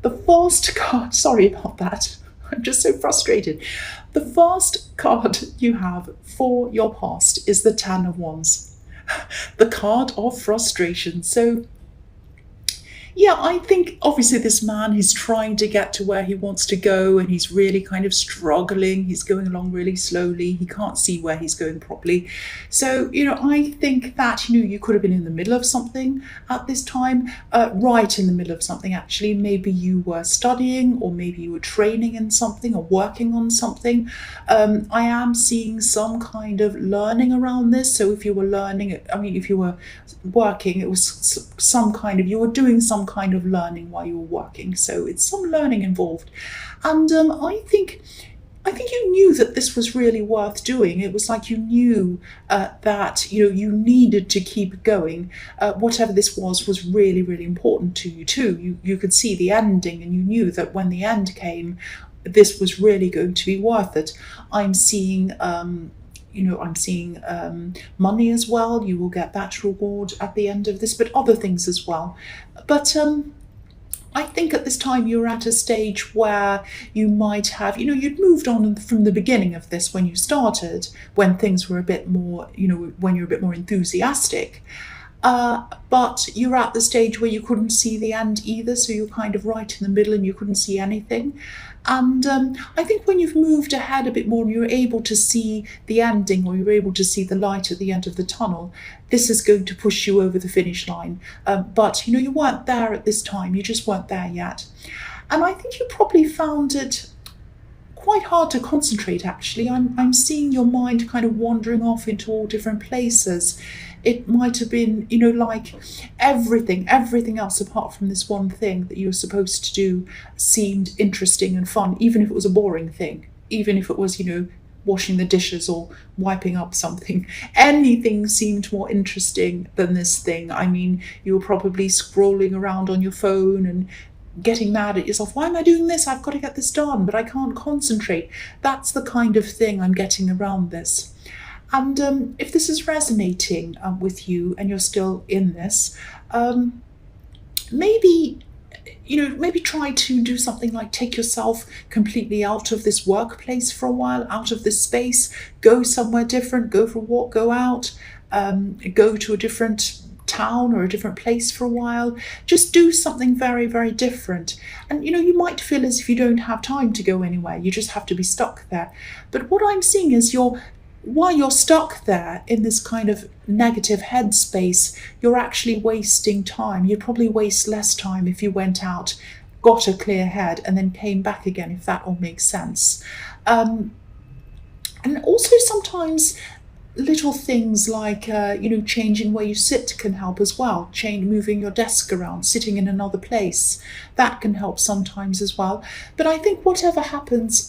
The first card, sorry about that. I'm just so frustrated. The first card you have for your past is the Ten of Wands, the card of frustration. So yeah, I think obviously this man, he's trying to get to where he wants to go and he's really kind of struggling. He's going along really slowly. He can't see where he's going properly. So, I think that, you could have been in the middle of something at this time, right in the middle of something actually. Maybe you were studying or maybe you were training in something or working on something. I am seeing some kind of learning around this. So if you were learning, if you were working, it was some kind of, you were doing some kind of learning while you were working, so it's some learning involved. And I think you knew that this was really worth doing. It was like you knew that you needed to keep going. Whatever this was really, really important to you too. You could see the ending, and you knew that when the end came, this was really going to be worth it. I'm seeing money as well. You will get that reward at the end of this, but other things as well. But I think at this time you're at a stage where you might have, you'd moved on from the beginning of this when you started, when things were a bit more, when you're a bit more enthusiastic. But you're at the stage where you couldn't see the end either, so you're kind of right in the middle and you couldn't see anything. And I think when you've moved ahead a bit more and you're able to see the ending, or you're able to see the light at the end of the tunnel, this is going to push you over the finish line. But you weren't there at this time, you just weren't there yet. And I think you probably found it quite hard to concentrate actually. I'm seeing your mind kind of wandering off into all different places. It might have been, like everything else apart from this one thing that you were supposed to do seemed interesting and fun, even if it was a boring thing, even if it was, washing the dishes or wiping up something. Anything seemed more interesting than this thing. You were probably scrolling around on your phone and getting mad at yourself. Why am I doing this? I've got to get this done, but I can't concentrate. That's the kind of thing I'm getting around this. And if this is resonating with you and you're still in this, maybe try to do something like take yourself completely out of this workplace for a while, out of this space, go somewhere different, go for a walk, go out, go to a different town or a different place for a while. Just do something very, very different. And you might feel as if you don't have time to go anywhere, you just have to be stuck there. But what I'm seeing is while you're stuck there in this kind of negative headspace, you're actually wasting time. You'd probably waste less time if you went out, got a clear head, and then came back again, if that all makes sense. And also sometimes little things like, changing where you sit can help as well. Moving your desk around, sitting in another place, that can help sometimes as well. But I think whatever happens,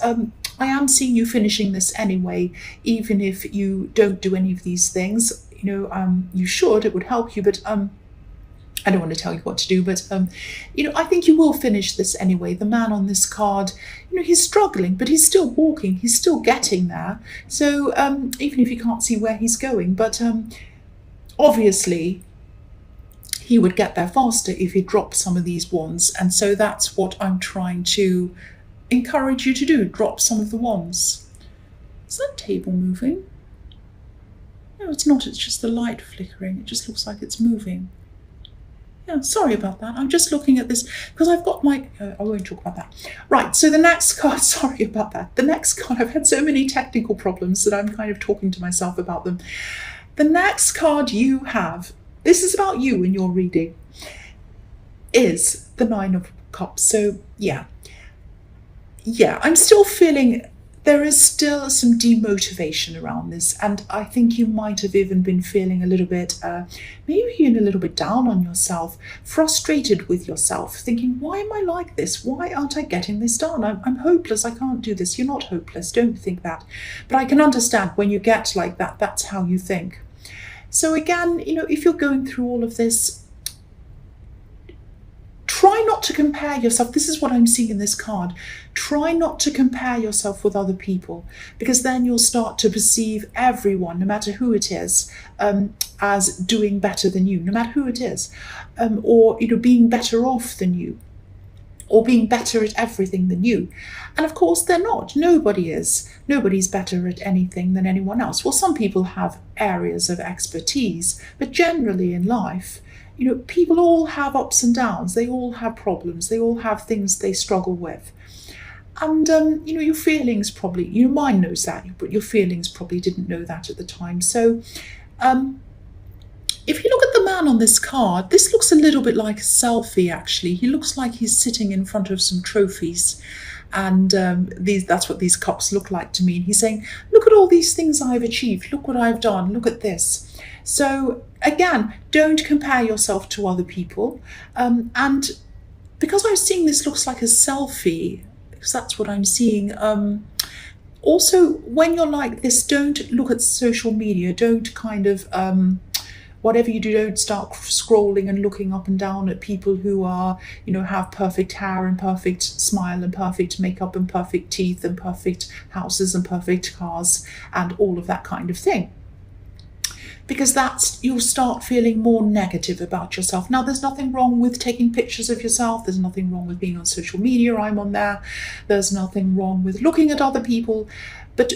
I am seeing you finishing this anyway, even if you don't do any of these things. You should, it would help you, but I don't want to tell you what to do, but I think you will finish this anyway. The man on this card, he's struggling, but he's still walking, he's still getting there. So even if you can't see where he's going, but obviously he would get there faster if he dropped some of these wands. And so that's what I'm trying to encourage you to do. Drop some of the wands. Is that table moving? No, it's not. It's just the light flickering. It just looks like it's moving. Yeah, sorry about that. I'm just looking at this because I've got my... I won't talk about that. Right, so the next card... Sorry about that. The next card... I've had so many technical problems that I'm kind of talking to myself about them. The next card you have, this is about you in your reading, is the Nine of Cups. So, yeah, I'm still feeling there is still some demotivation around this, and I think you might have even been feeling a little bit, maybe even a little bit down on yourself, frustrated with yourself, thinking, why am I like this? Why aren't I getting this done? I'm hopeless, I can't do this. You're not hopeless, don't think that. But I can understand when you get like that, that's how you think. So again, if you're going through all of this, try not to compare yourself. This is what I'm seeing in this card. Try not to compare yourself with other people, because then you'll start to perceive everyone, no matter who it is, as doing better than you, no matter who it is, or being better off than you, or being better at everything than you. And of course they're not. Nobody is. Nobody's better at anything than anyone else. Well, some people have areas of expertise, but generally in life, people all have ups and downs. They all have problems. They all have things they struggle with. And, your feelings probably, your mind knows that, but your feelings probably didn't know that at the time. So if you look at the man on this card, this looks a little bit like a selfie, actually. He looks like he's sitting in front of some trophies. And that's what these cups look like to me. And he's saying, look at all these things I've achieved. Look what I've done. Look at this. So again, don't compare yourself to other people. And because I'm seeing this looks like a selfie, because that's what I'm seeing. Also, when you're like this, don't look at social media. Don't kind of, whatever you do, don't start scrolling and looking up and down at people who are, have perfect hair and perfect smile and perfect makeup and perfect teeth and perfect houses and perfect cars and all of that kind of thing. Because you'll start feeling more negative about yourself. Now, there's nothing wrong with taking pictures of yourself. There's nothing wrong with being on social media. I'm on there. There's nothing wrong with looking at other people. But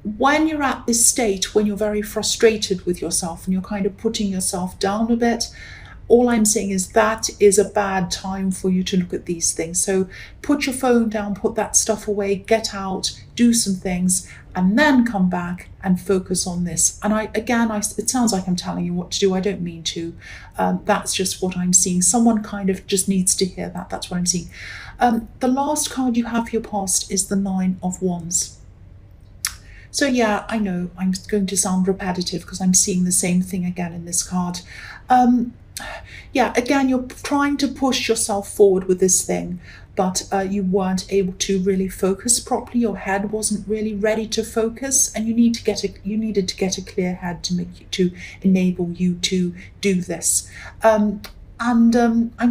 when you're at this state, when you're very frustrated with yourself and you're kind of putting yourself down a bit, all I'm saying is that is a bad time for you to look at these things. So put your phone down, put that stuff away, get out, do some things, and then come back and focus on this. And it sounds like I'm telling you what to do. I don't mean to. That's just what I'm seeing. Someone kind of just needs to hear that. That's what I'm seeing. The last card you have for your past is the 9 of Wands. So yeah, I know I'm going to sound repetitive because I'm seeing the same thing again in this card. Yeah, again, you're trying to push yourself forward with this thing, but you weren't able to really focus properly. Your head wasn't really ready to focus, and you needed to get a clear head to enable you to do this. I'm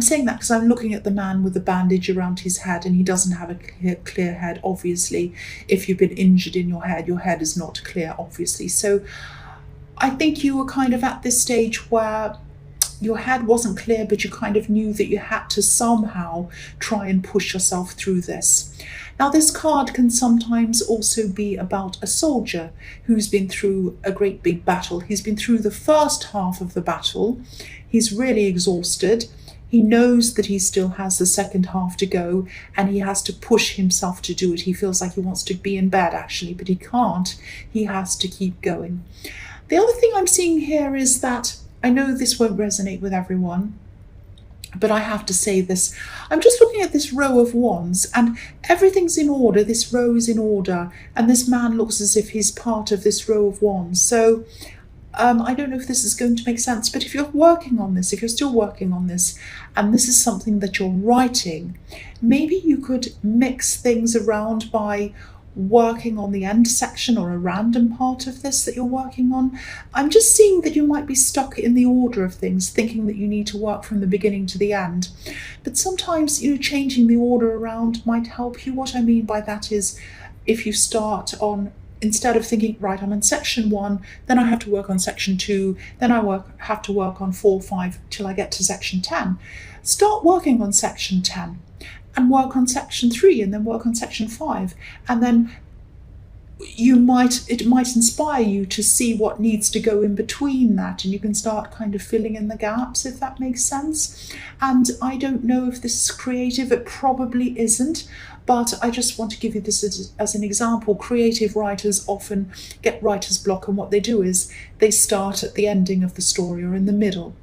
saying that because I'm looking at the man with the bandage around his head, and he doesn't have a clear head, obviously. If you've been injured in your head is not clear, obviously. So I think you were kind of at this stage where your head wasn't clear, but you kind of knew that you had to somehow try and push yourself through this. Now, this card can sometimes also be about a soldier who's been through a great big battle. He's been through the first half of the battle. He's really exhausted. He knows that he still has the second half to go, and he has to push himself to do it. He feels like he wants to be in bed, actually, but he can't. He has to keep going. The other thing I'm seeing here is that I know this won't resonate with everyone, but I have to say this. I'm just looking at this row of wands, and everything's in order. This row is in order, and this man looks as if he's part of this row of wands. So I don't know if this is going to make sense, but if you're working on this, if you're still working on this, and this is something that you're writing, maybe you could mix things around by working on the end section or a random part of this that you're working on. I'm just seeing that you might be stuck in the order of things, thinking that you need to work from the beginning to the end. But sometimes, changing the order around might help you. What I mean by that is, if you start on, instead of thinking, right, I'm in section 1, then I have to work on section 2, then I have to work on 4, 5 till I get to section 10. Start working on section 10. And work on section 3, and then work on section 5, and then it might inspire you to see what needs to go in between that, and you can start kind of filling in the gaps, if that makes sense. And I don't know if this is creative. It probably isn't, but I just want to give you this as an example. Creative writers often get writer's block, and what they do is they start at the ending of the story or in the middle,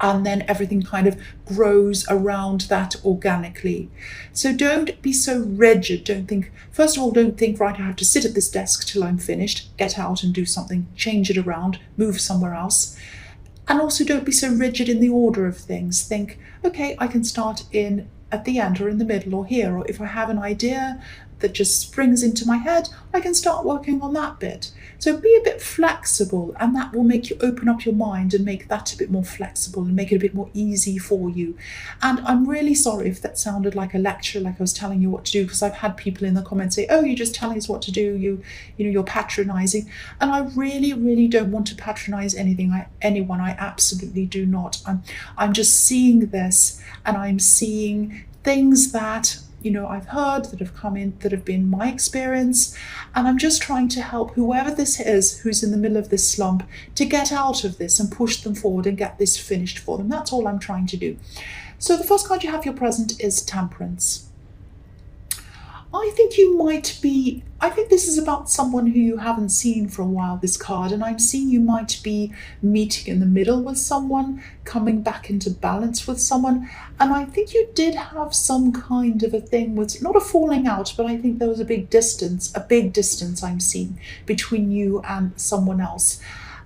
and then everything kind of grows around that organically. So don't be so rigid. Don't think, right, I have to sit at this desk till I'm finished, get out and do something, change it around, move somewhere else. And also don't be so rigid in the order of things. Think, okay, I can start at the end or in the middle or here, or if I have an idea that just springs into my head, I can start working on that bit. So be a bit flexible, and that will make you open up your mind and make that a bit more flexible and make it a bit more easy for you. And I'm really sorry if that sounded like a lecture, like I was telling you what to do, because I've had people in the comments say, oh, you're just telling us what to do, you're patronizing. And I really, really don't want to patronize anyone. I absolutely do not. I'm just seeing this, and I'm seeing things that, you know, I've heard that have come in, that have been my experience, and I'm just trying to help whoever this is who's in the middle of this slump to get out of this and push them forward and get this finished for them. That's all I'm trying to do. So the first card you have, your present, is Temperance. I think this is about someone who you haven't seen for a while, this card, and I'm seeing you might be meeting in the middle with someone, coming back into balance with someone, and I think you did have some kind of a thing with, not a falling out, but I think there was a big distance I'm seeing between you and someone else.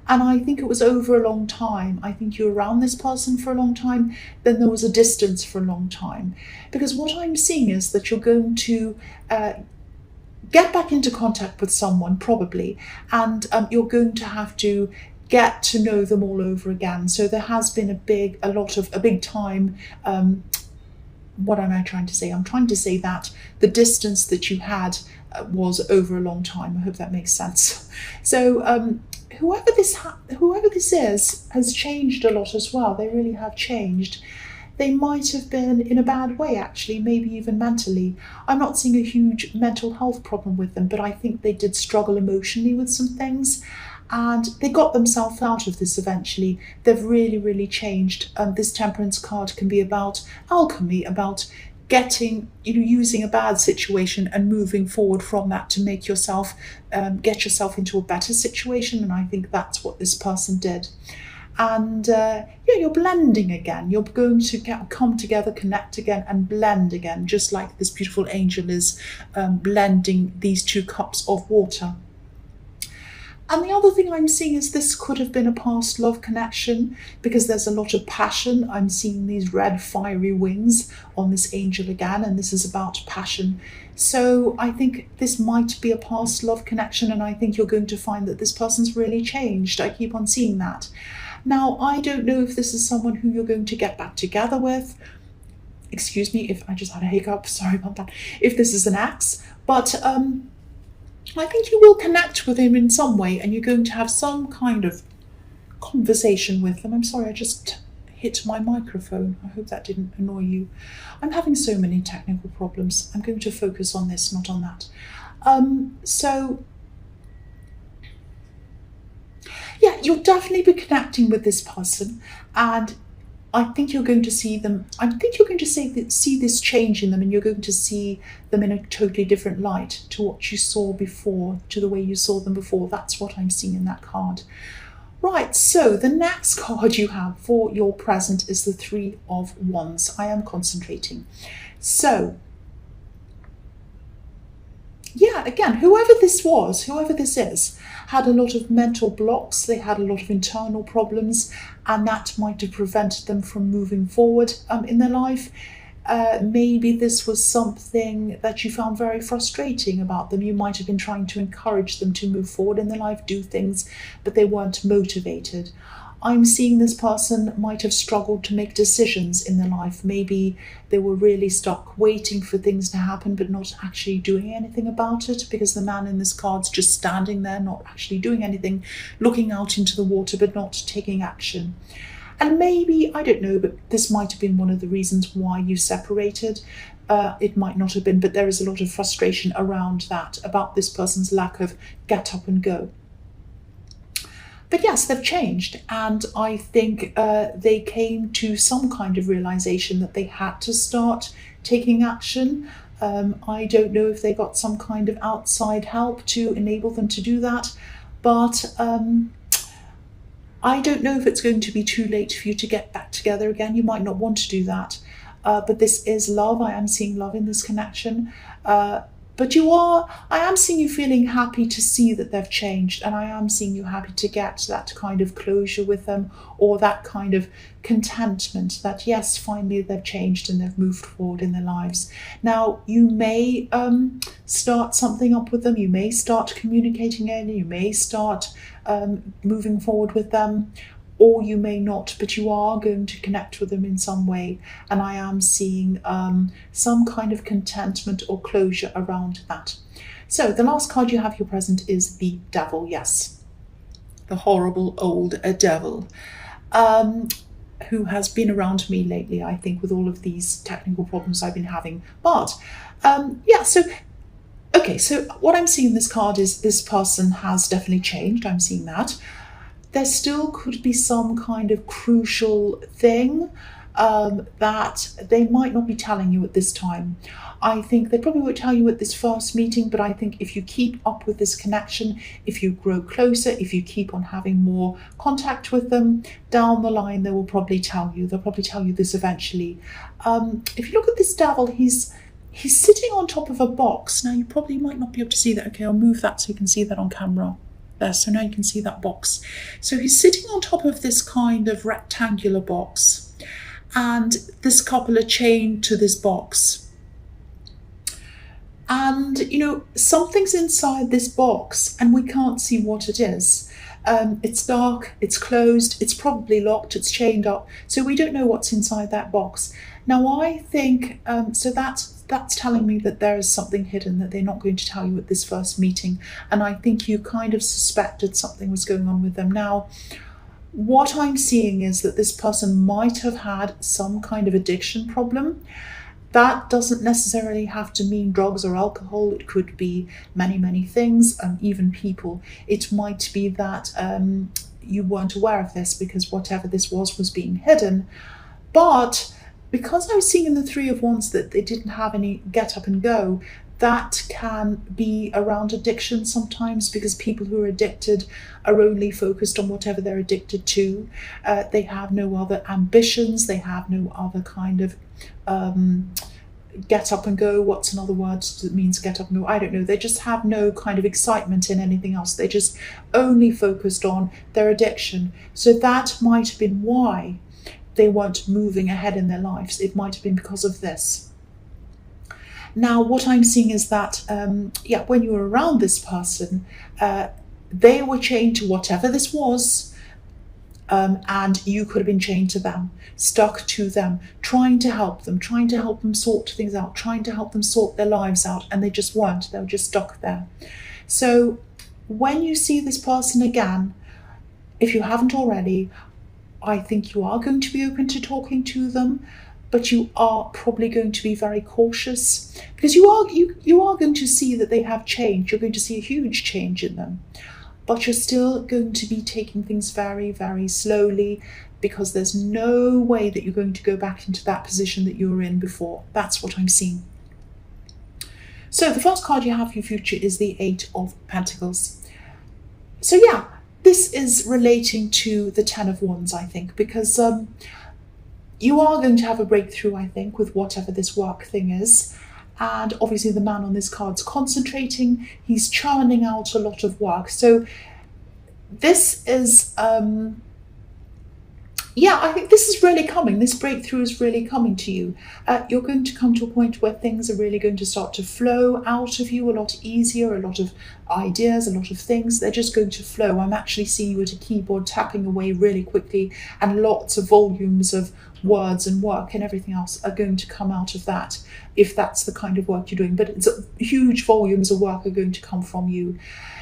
And I think it was over a long time. I think you were around this person for a long time, then there was a distance for a long time. Because what I'm seeing is that you're going to get back into contact with someone, probably, and you're going to have to get to know them all over again. So there has been a big time. What am I trying to say? I'm trying to say that the distance that you had was over a long time. I hope that makes sense. So whoever this is has changed a lot as well. They really have changed. They might have been in a bad way, actually, maybe even mentally. I'm not seeing a huge mental health problem with them, but I think they did struggle emotionally with some things, and they got themselves out of this eventually. They've really, really changed. This Temperance card can be about alchemy, about using a bad situation and moving forward from that to make yourself, get yourself into a better situation. And I think that's what this person did. And you're blending again. You're going to come together, connect again, and blend again, just like this beautiful angel is blending these two cups of water. And the other thing I'm seeing is this could have been a past love connection, because there's a lot of passion. I'm seeing these red fiery wings on this angel again, and this is about passion. So I think this might be a past love connection, and I think you're going to find that this person's really changed. I keep on seeing that. Now, I don't know if this is someone who you're going to get back together with. Excuse me if I just had a hiccup, sorry about that. If this is an ex, but I think you will connect with him in some way, and you're going to have some kind of conversation with them. I'm sorry, I just hit my microphone. I hope that didn't annoy you. I'm having so many technical problems. I'm going to focus on this, not on that. Yeah, you'll definitely be connecting with this person, and I think you're going to see them. I think you're going to see this change in them, and you're going to see them in a totally different light to what you saw before, to the way you saw them before. That's what I'm seeing in that card. Right, so the next card you have for your present is the Three of Wands. I am concentrating. So, yeah, again, whoever this is, had a lot of mental blocks. They had a lot of internal problems, and that might have prevented them from moving forward in their life. Maybe this was something that you found very frustrating about them. You might have been trying to encourage them to move forward in their life, do things, but they weren't motivated. I'm seeing this person might have struggled to make decisions in their life. Maybe they were really stuck waiting for things to happen but not actually doing anything about it, because the man in this card's just standing there, not actually doing anything, looking out into the water but not taking action. And maybe, I don't know, but this might have been one of the reasons why you separated. It might not have been, but there is a lot of frustration around that, about this person's lack of get up and go. But yes, they've changed, and I think they came to some kind of realization that they had to start taking action. I don't know if they got some kind of outside help to enable them to do that, but I don't know if it's going to be too late for you to get back together again. You might not want to do that, but this is love. I am seeing love in this connection. But I am seeing you feeling happy to see that they've changed, and I am seeing you happy to get that kind of closure with them, or that kind of contentment that, yes, finally they've changed and they've moved forward in their lives. Now, you may start something up with them, you may start communicating again, you may start moving forward with them, or you may not, but you are going to connect with them in some way. And I am seeing some kind of contentment or closure around that. So the last card you have, your present, is the Devil. Yes, the horrible old devil. who has been around me lately, I think, with all of these technical problems I've been having. But yeah, so okay, so what I'm seeing in this card is this person has definitely changed. I'm seeing that. There still could be some kind of crucial thing that they might not be telling you at this time. I think they probably won't tell you at this first meeting, but I think if you keep up with this connection, if you grow closer, if you keep on having more contact with them, down the line they will probably tell you. They'll probably tell you this eventually. If you look at this devil, he's sitting on top of a box. Now you probably might not be able to see that. Okay, I'll move that so you can see that on camera. There, so now you can see that box. So he's sitting on top of this kind of rectangular box, and this couple are chained to this box. And, you know, something's inside this box and we can't see what it is. It's dark, it's closed, it's probably locked, it's chained up. So we don't know what's inside that box. Now I think, so that's telling me that there is something hidden that they're not going to tell you at this first meeting. And I think you kind of suspected something was going on with them. Now, what I'm seeing is that this person might have had some kind of addiction problem. That doesn't necessarily have to mean drugs or alcohol. It could be many, many things, even people. It might be that you weren't aware of this because whatever this was being hidden. But because I was seeing in the Three of Wands that they didn't have any get up and go, that can be around addiction sometimes, because people who are addicted are only focused on whatever they're addicted to. They have no other ambitions. They have no other kind of get up and go. What's another word that means get up and go? I don't know. They just have no kind of excitement in anything else. They just only focused on their addiction. So that might have been why they weren't moving ahead in their lives. It might have been because of this. Now, what I'm seeing is that, when you were around this person, they were chained to whatever this was, and you could have been chained to them, stuck to them, trying to help them sort things out, trying to help them sort their lives out, and they just weren't. They were just stuck there. So when you see this person again, if you haven't already, I think you are going to be open to talking to them, but you are probably going to be very cautious, because you are going to see that they have changed. You're going to see a huge change in them, but you're still going to be taking things very, very slowly, because there's no way that you're going to go back into that position that you were in before. That's what I'm seeing. So the first card you have for your future is the Eight of Pentacles. So yeah, this is relating to the Ten of Wands, I think, because you are going to have a breakthrough, I think, with whatever this work thing is. And obviously the man on this card's concentrating. He's churning out a lot of work. So this is, I think this is really coming. This breakthrough is really coming to you. You're going to come to a point where things are really going to start to flow out of you a lot easier, a lot of ideas, a lot of things. They're just going to flow. I'm actually seeing you at a keyboard tapping away really quickly, and lots of volumes of words and work and everything else are going to come out of that, if that's the kind of work you're doing. But it's huge volumes of work are going to come from you.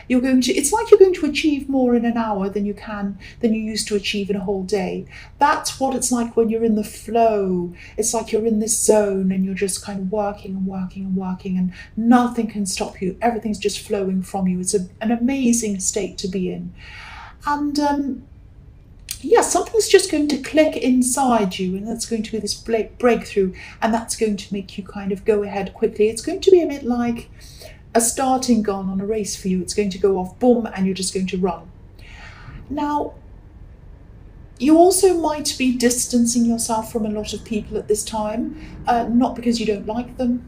It's like you're going to achieve more in an hour than you used to achieve in a whole day. That's what it's like when you're in the flow. It's like you're in this zone and you're just kind of working and working and working, and nothing can stop you. Everything's just flowing from you. It's an amazing state to be in. And something's just going to click inside you, and that's going to be this breakthrough, and that's going to make you kind of go ahead quickly. It's going to be a bit like a starting gun on a race for you. It's going to go off, boom, and you're just going to run. Now, you also might be distancing yourself from a lot of people at this time, not because you don't like them.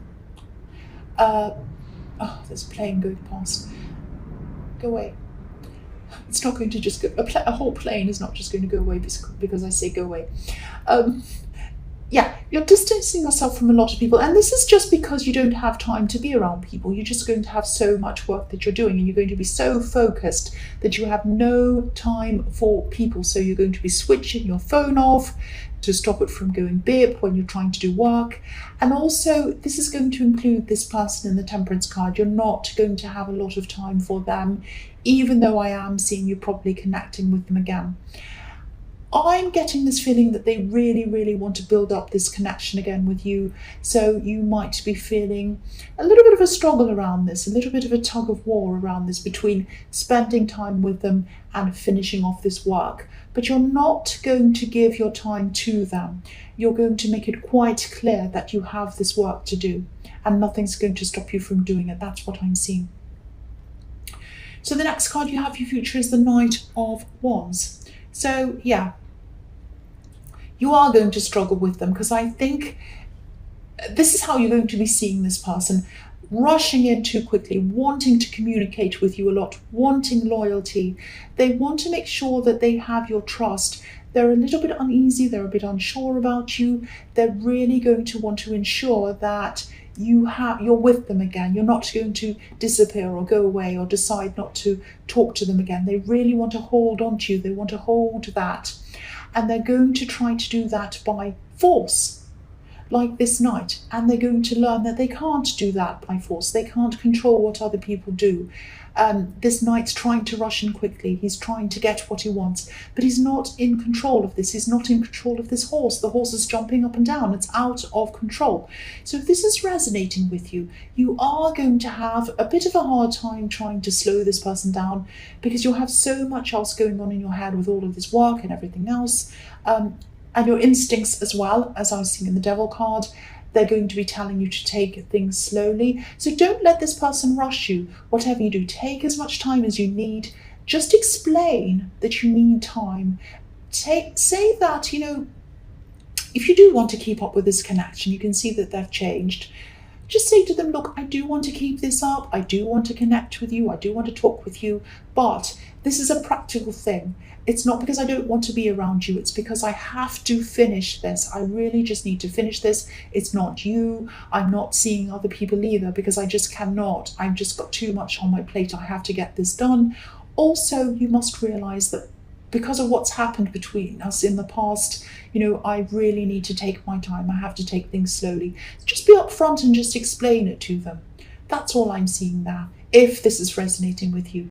There's a plane going past. Go away. It's not going to just go, a whole plane is not just going to go away because I say go away. You're distancing yourself from a lot of people, and this is just because you don't have time to be around people. You're just going to have so much work that you're doing, and you're going to be so focused that you have no time for people. So you're going to be switching your phone off to stop it from going beep when you're trying to do work. And also, this is going to include this person in the Temperance card. You're not going to have a lot of time for them, even though I am seeing you probably connecting with them again. I'm getting this feeling that they really, really want to build up this connection again with you. So you might be feeling a little bit of a struggle around this, a little bit of a tug of war around this between spending time with them and finishing off this work. But you're not going to give your time to them. You're going to make it quite clear that you have this work to do and nothing's going to stop you from doing it. That's what I'm seeing. So the next card you have for your future is the Knight of Wands. So yeah, you are going to struggle with them because I think this is how you're going to be seeing this person. Rushing in too quickly, wanting to communicate with you a lot, wanting loyalty. They want to make sure that they have your trust. They're a little bit uneasy, they're a bit unsure about you. They're really going to want to ensure that you're with them again. You're not going to disappear or go away or decide not to talk to them again. They really want to hold on to you. They want to hold that. And they're going to try to do that by force, like this Knight. And they're going to learn that they can't do that by force. They can't control what other people do. This Knight's trying to rush in quickly. He's trying to get what he wants, but he's not in control of this. He's not in control of this horse. The horse is jumping up and down. It's out of control. So if this is resonating with you, you are going to have a bit of a hard time trying to slow this person down because you'll have so much else going on in your head with all of this work and everything else. And your instincts as well, as I was seeing in the Devil card, they're going to be telling you to take things slowly. So don't let this person rush you. Whatever you do, take as much time as you need. Just explain that you need time. Say that, if you do want to keep up with this connection, you can see that they've changed. Just say to them, look, I do want to keep this up. I do want to connect with you. I do want to talk with you. But this is a practical thing. It's not because I don't want to be around you. It's because I have to finish this. I really just need to finish this. It's not you. I'm not seeing other people either because I just cannot. I've just got too much on my plate. I have to get this done. Also, you must realize that because of what's happened between us in the past, I really need to take my time. I have to take things slowly. Just be upfront and just explain it to them. That's all I'm seeing there, if this is resonating with you.